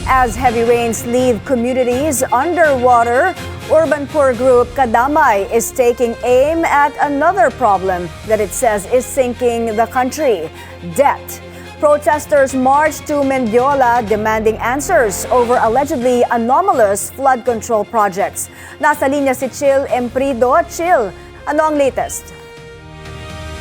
As heavy rains leave communities underwater, urban poor group Kadamay is taking aim at another problem that it says is sinking the country: debt. Protesters marched to Mendiola demanding answers over allegedly anomalous flood control projects. Nasa linya si Chill Emprido. Chill, ano ang latest?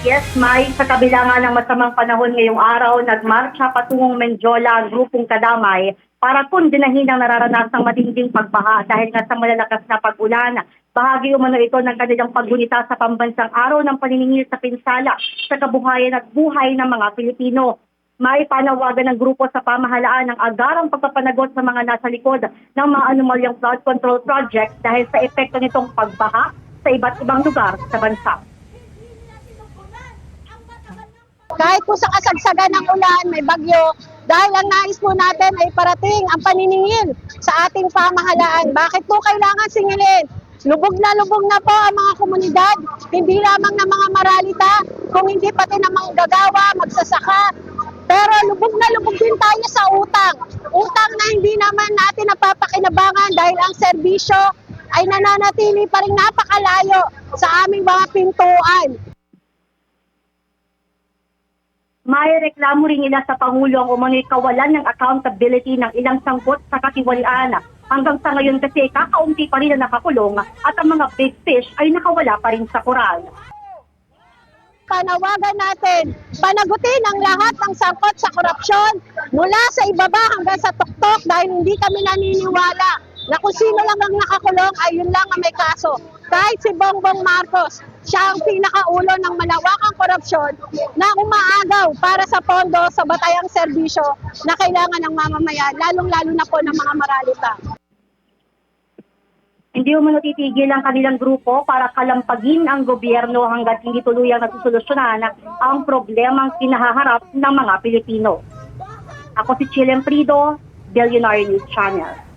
Yes, May, sa kabila nga ng masamang panahon ngayong araw, nagmarcha patungong Mendiola ang grupong Kadamay para kundinahin ang nararanasang matinding pagbaha dahil nga sa malalakas na pag-ulan. Bahagi umano ito ng kanilang paggunita sa pambansang araw ng paniningil sa pinsala sa kabuhayan at buhay ng mga Pilipino. May panawagan ng grupo sa pamahalaan ng agarang pagpapanagot sa mga nasa likod ng mga anomalyang flood control project dahil sa epekto nitong pagbaha sa iba't ibang lugar sa bansa. Kahit po sa kasagsagan ng ulan, may bagyo, dahil ang nais po natin ay parating ang paniningil sa ating pamahalaan. Bakit po kailangan singilin? Lubog na po ang mga komunidad, hindi lamang ng mga maralita, kung hindi pati ng mga gagawa, magsasaka. Pero lubog din tayo sa utang. Utang na hindi naman natin napapakinabangan dahil ang serbisyo ay nananatili pa rin napakalayo sa aming mga pintuan. May reklamo rin nila sa Pangulo ang umano'y kawalan ng accountability ng ilang sangkot sa katiwalian. Hanggang sa ngayon kasi kakaunti pa rin na nakakulong at ang mga big fish ay nakawala pa rin sa koral. Panawagan natin, panagutin ang lahat ng sangkot sa korupsyon mula sa ibaba hanggang sa tuktok dahil hindi kami naniniwala na kung sino lang ang nakakulong ay yun lang ang may kaso. Kahit si Bongbong Marcos, siya ang pinakaulo ng malawakang korupsyon na umaagaw para sa pondo sa batayang serbisyo na kailangan ng mamamayan, lalong-lalo na po ng mga maralita. Hindi umano titigil ang kanilang grupo para kalampagin ang gobyerno hanggat hindi tuluyang nasusolusyonan ang problemang kinahaharap ng mga Pilipino. Ako si Chill Emprido, Billionaire News Channel.